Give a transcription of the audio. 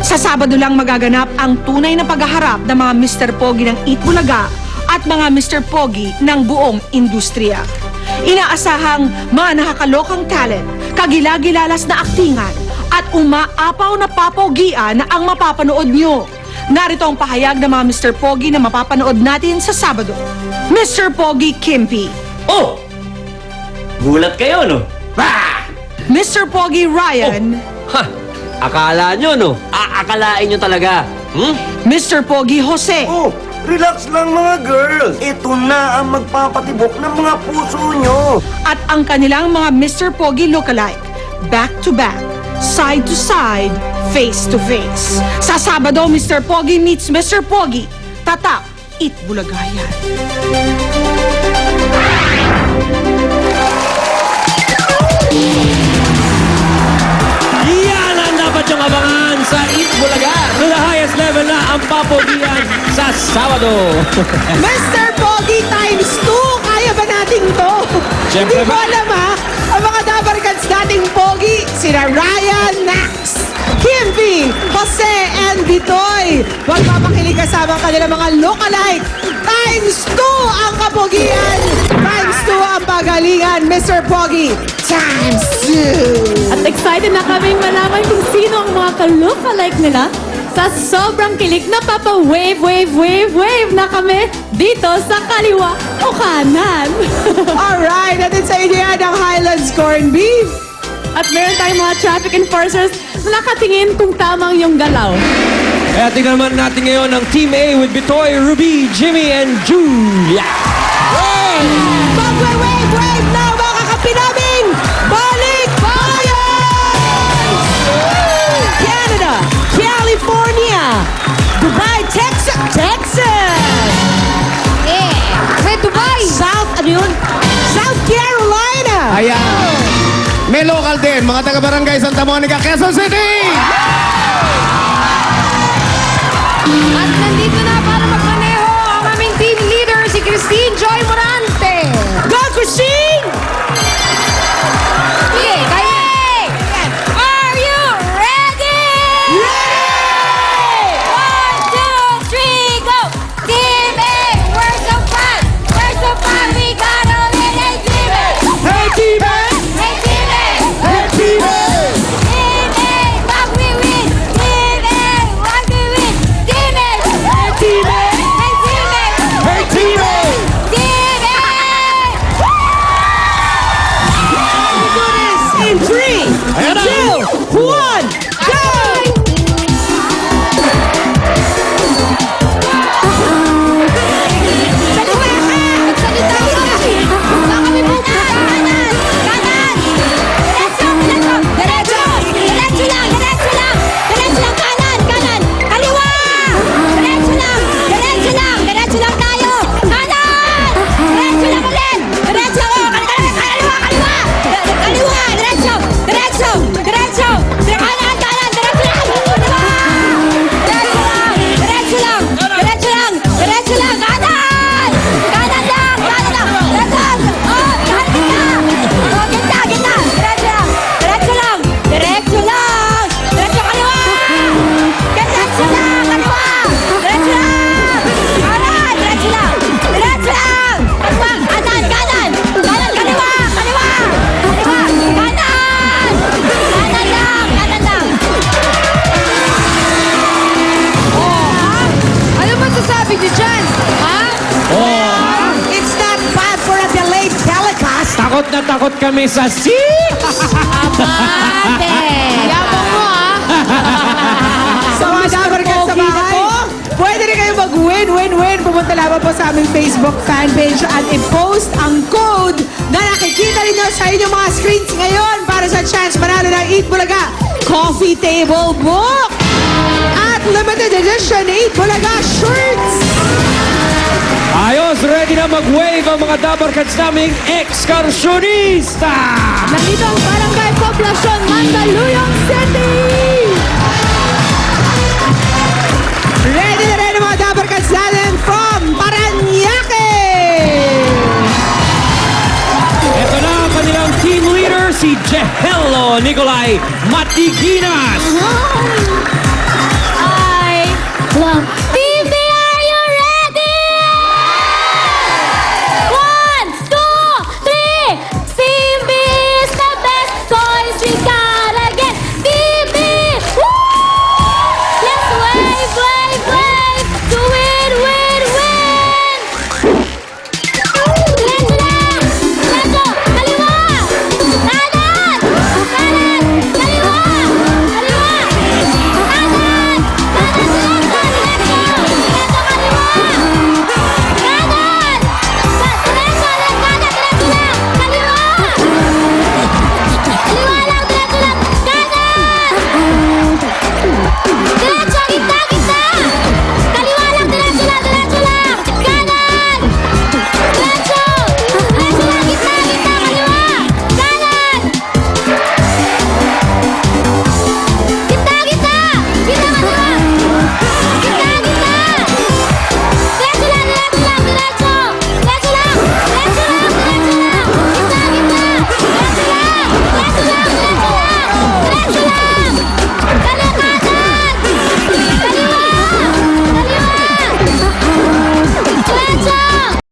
Sa Sabado lang magaganap ang tunay na paghaharap ng mga Mr. Pogi ng Eat Bulaga at mga Mr. Pogi ng buong industriya. Inaasahang mga nakakalokang talent, kagilagilalas na aktingan at umaapaw na papogian ang mapapanood nyo. Narito ang pahayag ng mga Mr. Pogi na mapapanood natin sa Sabado. Mr. Pogi Kimpi. Oh! Gulat kayo, no? Ah! Mr. Pogi Ryan. Ha! Akala nyo, no? Aakalain nyo talaga. Mr. Pogi Jose. Oh, relax lang mga girls. Ito na ang magpapatibok ng mga puso nyo. At ang kanilang mga Mr. Pogi lookalike. Back to back, side to side, face to face. Sa Sabado, Mr. Pogi meets Mr. Pogi. Tatak, Eat Bulaga yan. Yan ang dapat yung abangan sa Eat Bulaga. To the highest level na ang papogian sa Sabado. Mr. Pogi times 2! Kaya ba natin to? Siyempre Hindi ko ba? alam ha. Ang mga dabarkans nating Pogi, sina Ryan, Nax, Kimpi, Jose, and Bitoy. Magpapakilig kasama ang kanilang mga lookalike. Times 2 ang kapogian. Times 2 ang pagalingan, Mr. Pogi. Times 2. At excited na kaming malaman kung sino ang mga ka-lookalike nila. Sa sobrang kilig na papa-wave, wave, wave, wave na kami dito sa kaliwa o kanan. Alright, natin sa inyo yan ang Highlands Corned Beef. At meron tayong mga traffic enforcers na nakatingin kung tamang yung galaw. Kaya tingnan naman natin ngayon ang Team A with Bitoy, Ruby, Jimmy, and Julia. Mag-wave, wave na mga kakapi namin! Balik bayan! Canada, California, Dubai, Texas, May Dubai! South, ano yun? South Carolina! Ayan. May local din, mga taga-barangay Santa Monica, Quezon City! At nandito na para magmaneho ang aming team leader, si Christine Joy Morante. Go, Christine! Okay, kaya. Are you ready? Ready! 1, 2, 3, go! Team A, we're so fast! We're so fast! We gotta win! Hey, Team A! Hey, Team A! Hey, Team A! Hey, Team A! Team A, back we win! Team A, back we win! Team A! Hey, Team A! Hey, Team A! Hey, Team A! Team A! We do this in 3, 2, 1, go! Ano masasabi niyo dyan? Ha? It's not bad for a delayed telecast. Takot na takot kami sa C! Ate! Yabang mo, ha? Sa mga dabarkans sa bahay, pwede rin kayo mag-win-win-win. Pumunta lamang po sa aming Facebook fanpage at i-post ang code na nakikita ninyo sa inyong mga screens ngayon para sa chance manalo ng Eat Bulaga Coffee Table Book at limited edition Eat Bulaga shirts. Ayos, ready na mag-wave ang mga dabarkans naming ekskursyonista! Nandito ang Barangay Poblacion, Mandaluyong City! Ready na rin ang mga dabarkans natin from Paranaque! Ito na ang kanilang team leader, si Jehello Nicolay Matiginas.